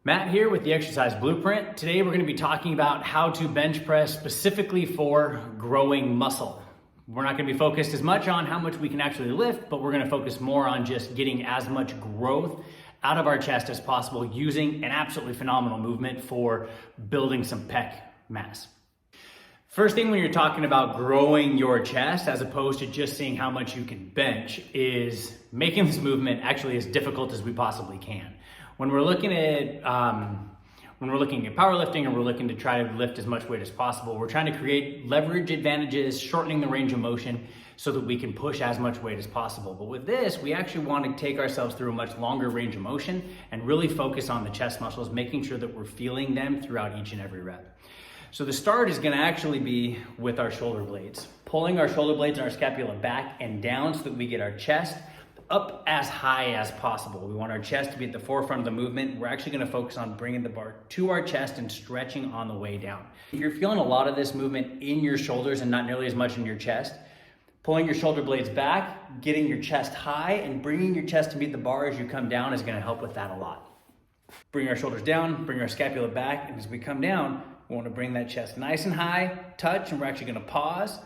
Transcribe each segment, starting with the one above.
Matt here with the Exercise Blueprint. Today we're going to be talking about how to bench press specifically for growing muscle. We're not going to be focused as much on how much we can actually lift, but we're going to focus more on just getting as much growth out of our chest as possible using an absolutely phenomenal movement for building some pec mass. First thing when you're talking about growing your chest as opposed to just seeing how much you can bench is making this movement actually as difficult as we possibly can. When we're looking at powerlifting and we're looking to try to lift as much weight as possible, we're trying to create leverage advantages, shortening the range of motion so that we can push as much weight as possible. But with this, we actually want to take ourselves through a much longer range of motion and really focus on the chest muscles, making sure that we're feeling them throughout each and every rep. So the start is going to actually be with our shoulder blades, pulling our shoulder blades and our scapula back and down so that we get our chest up as high as possible. We want our chest to be at the forefront of the movement. We're actually going to focus on bringing the bar to our chest and stretching on the way down. If you're feeling a lot of this movement in your shoulders and not nearly as much in your chest, pulling your shoulder blades back, getting your chest high, and bringing your chest to meet the bar as you come down is going to help with that a lot. Bring our shoulders down, bring our scapula back, and as we come down, we want to bring that chest nice and high, touch, and we're actually going to pause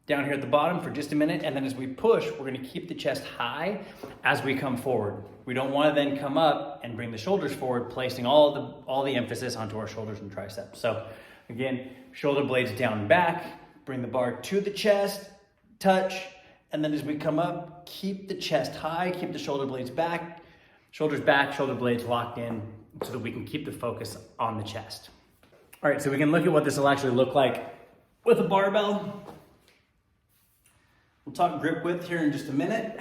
down here at the bottom for just a minute, and then as we push, we're going to keep the chest high as we come forward. We don't want to then come up and bring the shoulders forward, placing all the emphasis onto our shoulders and triceps. So again, shoulder blades down and back, bring the bar to the chest, touch, and then as we come up, keep the chest high, keep the shoulder blades back, shoulder blades locked in so that we can keep the focus on the chest. All right, so we can look at what this will actually look like with a barbell. We'll talk grip width here in just a minute,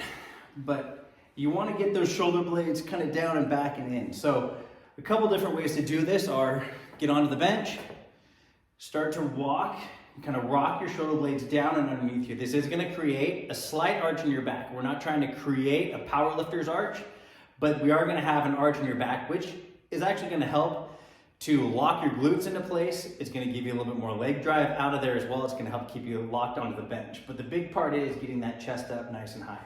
but you want to get those shoulder blades kind of down and back and in. So a couple different ways to do this are get onto the bench, start to walk, kind of rock your shoulder blades down and underneath you. This is going to create a slight arch in your back. We're not trying to create a powerlifter's arch, but we are going to have an arch in your back, which is actually going to help to lock your glutes into place. It's going to give you a little bit more leg drive out of there as well. It's going to help keep you locked onto the bench. But the big part is getting that chest up nice and high.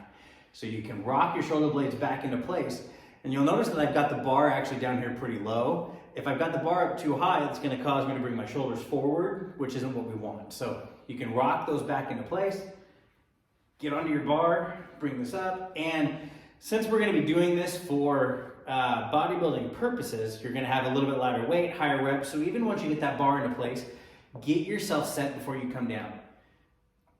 So you can rock your shoulder blades back into place. And you'll notice that I've got the bar actually down here pretty low. If I've got the bar up too high, it's going to cause me to bring my shoulders forward, which isn't what we want. So you can rock those back into place, get onto your bar, bring this up. And since we're going to be doing this for bodybuilding purposes, you're going to have a little bit lighter weight, higher reps. So even once you get that bar into place, get yourself set before you come down.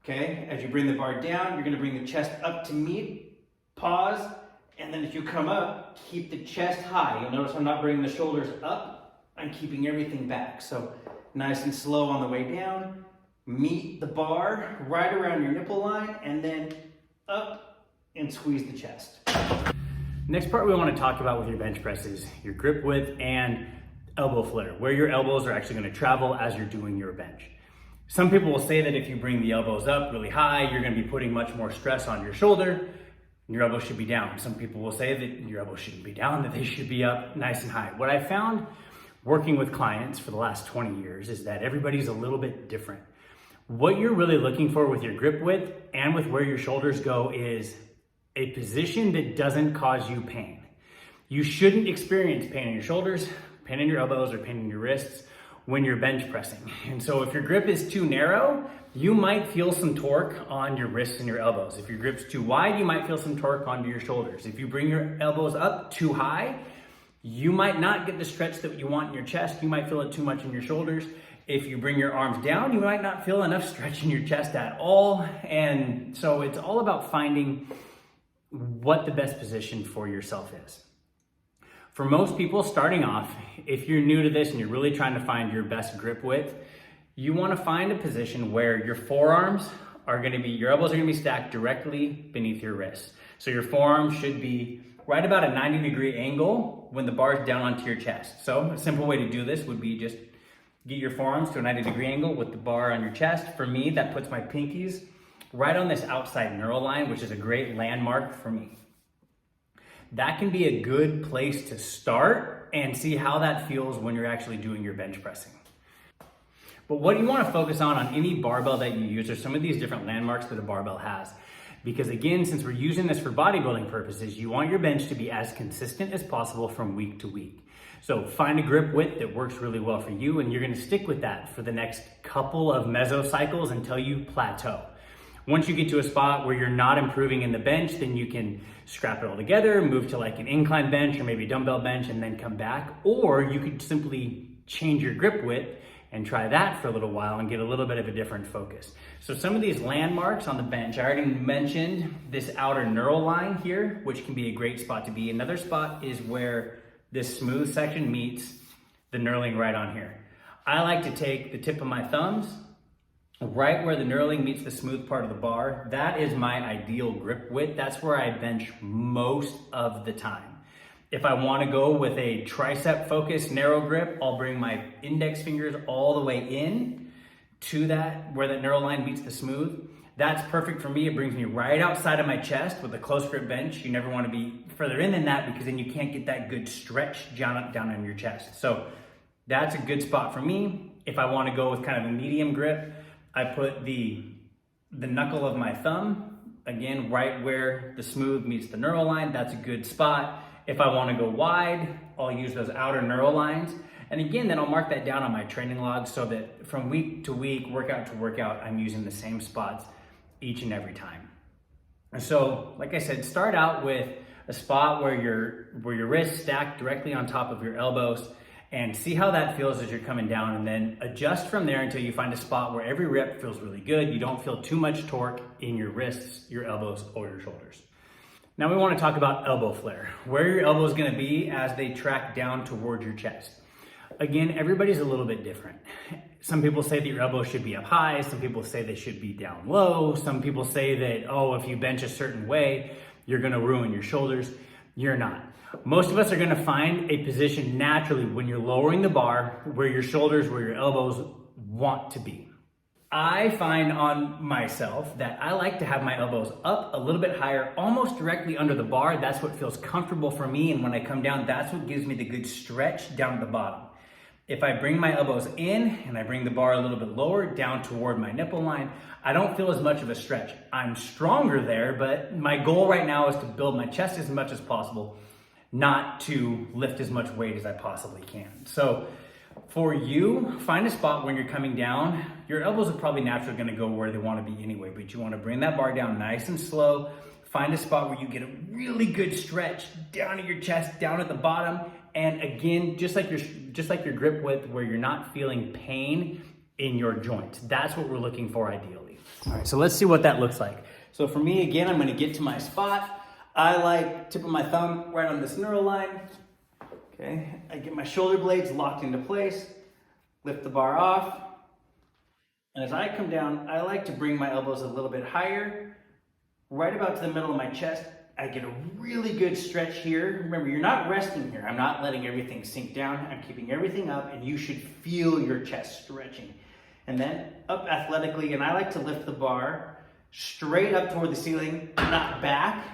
Okay, as you bring the bar down, you're going to bring the chest up to meet, pause, and then as you come up, keep the chest high. You'll notice I'm not bringing the shoulders up, I'm keeping everything back. So nice and slow on the way down, meet the bar right around your nipple line, and then up and squeeze the chest. Next part we want to talk about with your bench press is your grip width and elbow flare, where your elbows are actually going to travel as you're doing your bench. Some people will say that if you bring the elbows up really high, you're going to be putting much more stress on your shoulder and your elbows should be down. Some people will say that your elbows shouldn't be down, that they should be up nice and high. What I found working with clients for the last 20 years is that everybody's a little bit different. What you're really looking for with your grip width and with where your shoulders go is a position that doesn't cause you pain. You shouldn't experience pain in your shoulders, pain in your elbows, or pain in your wrists when you're bench pressing. And so if your grip is too narrow, you might feel some torque on your wrists and your elbows. If your grip's too wide, you might feel some torque onto your shoulders. If you bring your elbows up too high, you might not get the stretch that you want in your chest. You might feel it too much in your shoulders. If you bring your arms down, you might not feel enough stretch in your chest at all. And so it's all about finding what the best position for yourself is. For most people starting off, if you're new to this and you're really trying to find your best grip width, you want to find a position where your forearms are going to be, your elbows are going to be stacked directly beneath your wrists. So your forearms should be right about a 90-degree angle when the bar is down onto your chest. So a simple way to do this would be just get your forearms to a 90-degree angle with the bar on your chest. For me, that puts my pinkies right on this outside neural line, which is a great landmark for me. That can be a good place to start and see how that feels when you're actually doing your bench pressing. But what you want to focus on any barbell that you use are some of these different landmarks that a barbell has. Because again, since we're using this for bodybuilding purposes, you want your bench to be as consistent as possible from week to week. So find a grip width that works really well for you, and you're gonna stick with that for the next couple of mesocycles until you plateau. Once you get to a spot where you're not improving in the bench, then you can scrap it all together, move to like an incline bench or maybe dumbbell bench and then come back. Or you could simply change your grip width and try that for a little while and get a little bit of a different focus. So some of these landmarks on the bench, I already mentioned this outer neural line here, which can be a great spot to be. Another spot is where this smooth section meets the knurling right on here. I like to take the tip of my thumbs right where the knurling meets the smooth part of the bar. That is my ideal grip width. That's where I bench most of the time. If I want to go with a tricep focused narrow grip, I'll bring my index fingers all the way in to that where that neural line meets the smooth. That's perfect for me. It brings me right outside of my chest with a close grip bench. You never want to be further in than that because then you can't get that good stretch down on your chest. So that's a good spot for me. If I want to go with kind of a medium grip, I put the knuckle of my thumb, again, right where the smooth meets the neural line. That's a good spot. If I want to go wide, I'll use those outer neural lines. And again, then I'll mark that down on my training log so that from week to week, workout to workout, I'm using the same spots each and every time. And so, like I said, start out with a spot where your wrists stack directly on top of your elbows and see how that feels as you're coming down, and then adjust from there until you find a spot where every rep feels really good. You don't feel too much torque in your wrists, your elbows, or your shoulders. Now we want to talk about elbow flare, where your elbow is going to be as they track down towards your chest. Again, everybody's a little bit different. Some people say that your elbow should be up high. Some people say they should be down low. Some people say that, oh, if you bench a certain way, you're going to ruin your shoulders. You're not. Most of us are going to find a position naturally when you're lowering the bar where your shoulders, where your elbows want to be. I find on myself that I like to have my elbows up a little bit higher, almost directly under the bar. That's what feels comfortable for me. And when I come down, that's what gives me the good stretch down at the bottom. If I bring my elbows in and I bring the bar a little bit lower down toward my nipple line, I don't feel as much of a stretch. I'm stronger there, but my goal right now is to build my chest as much as possible, not to lift as much weight as I possibly can. So for you, find a spot when you're coming down. Your elbows are probably naturally going to go where they want to be anyway, but you want to bring that bar down nice and slow. Find a spot where you get a really good stretch down at your chest, down at the bottom. And again, just like your grip width, where you're not feeling pain in your joints. That's what we're looking for ideally. All right, so let's see what that looks like. So for me, again, I'm going to get to my spot. I like tip of my thumb right on this neural line. Okay, I get my shoulder blades locked into place, lift the bar off. And as I come down, I like to bring my elbows a little bit higher, right about to the middle of my chest. I get a really good stretch here. Remember, you're not resting here. I'm not letting everything sink down. I'm keeping everything up, and you should feel your chest stretching. And then up athletically, and I like to lift the bar straight up toward the ceiling, not back.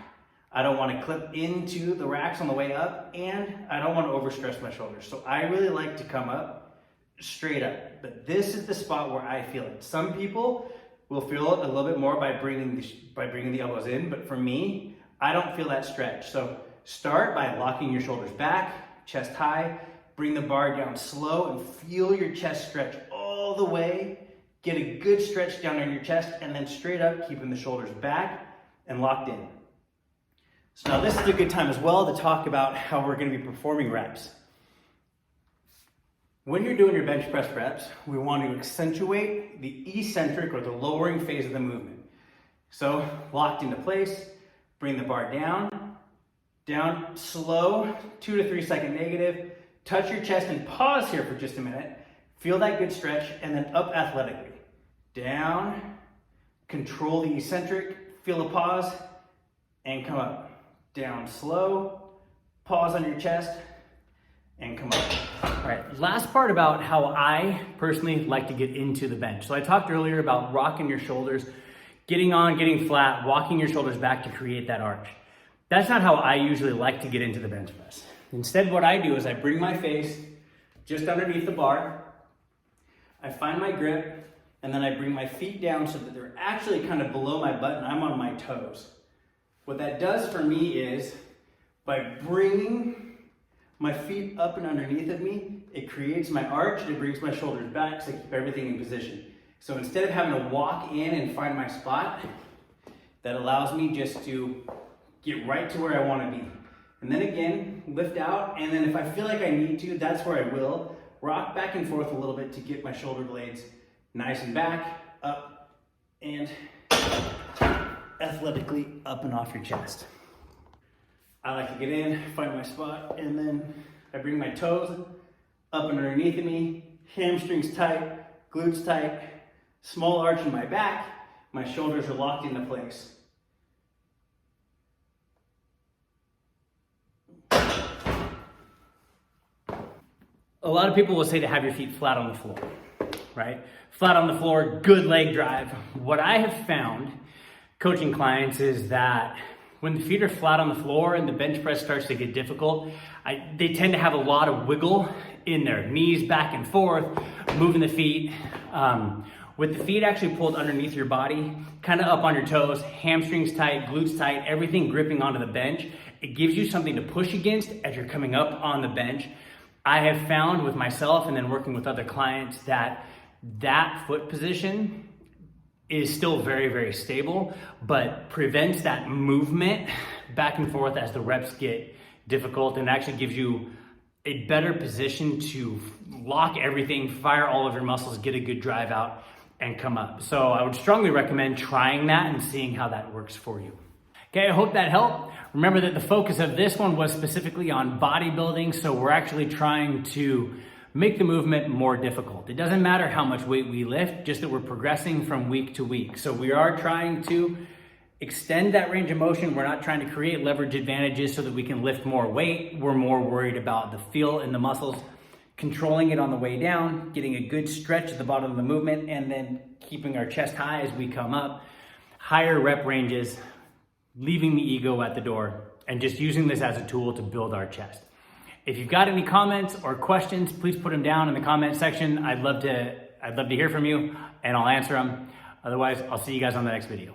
I don't want to clip into the racks on the way up, and I don't want to overstress my shoulders. So I really like to come up straight up. But this is the spot where I feel it. Some people will feel it a little bit more by bringing the elbows in, but for me, I don't feel that stretch. So start by locking your shoulders back, chest high, bring the bar down slow and feel your chest stretch all the way. Get a good stretch down on your chest and then straight up, keeping the shoulders back and locked in. So now this is a good time as well to talk about how we're going to be performing reps. When you're doing your bench press reps, we want to accentuate the eccentric or the lowering phase of the movement. So locked into place. Bring the bar down, slow, 2 to 3 second negative. Touch your chest and pause here for just a minute. Feel that good stretch, and then up athletically. Down, control the eccentric, feel a pause, and come up. Down slow, pause on your chest, and come up. All right, last part about how I personally like to get into the bench. So I talked earlier about rocking your shoulders, getting on, getting flat, walking your shoulders back to create that arch. That's not how I usually like to get into the bench press. Instead, what I do is I bring my face just underneath the bar, I find my grip, and then I bring my feet down so that they're actually kind of below my butt and I'm on my toes. What that does for me is, by bringing my feet up and underneath of me, it creates my arch and it brings my shoulders back so I keep everything in position. So instead of having to walk in and find my spot, that allows me just to get right to where I want to be. And then again, lift out, and then if I feel like I need to, that's where I will rock back and forth a little bit to get my shoulder blades nice and back, up, and athletically up and off your chest. I like to get in, find my spot, and then I bring my toes up and underneath of me, hamstrings tight, glutes tight, small arch in my back, my shoulders are locked into place. A lot of people will say to have your feet flat on the floor, right? Flat on the floor, good leg drive. What I have found coaching clients is that when the feet are flat on the floor and the bench press starts to get difficult, they tend to have a lot of wiggle in their knees back and forth, moving the feet. With the feet actually pulled underneath your body, kind of up on your toes, hamstrings tight, glutes tight, everything gripping onto the bench, it gives you something to push against as you're coming up on the bench. I have found with myself and then working with other clients that foot position is still very, very stable, but prevents that movement back and forth as the reps get difficult, and actually gives you a better position to lock everything, fire all of your muscles, get a good drive out, and come up. So I would strongly recommend trying that and seeing how that works for you. Okay, I hope that helped. Remember that the focus of this one was specifically on bodybuilding, so we're actually trying to make the movement more difficult. It doesn't matter how much weight we lift, just that we're progressing from week to week. So we are trying to extend that range of motion. We're not trying to create leverage advantages so that we can lift more weight. We're more worried about the feel in the muscles, controlling it on the way down, getting a good stretch at the bottom of the movement, and then keeping our chest high as we come up. Higher rep ranges, leaving the ego at the door, and just using this as a tool to build our chest. If you've got any comments or questions, please put them down in the comment section. I'd love to hear from you, and I'll answer them. Otherwise, I'll see you guys on the next video.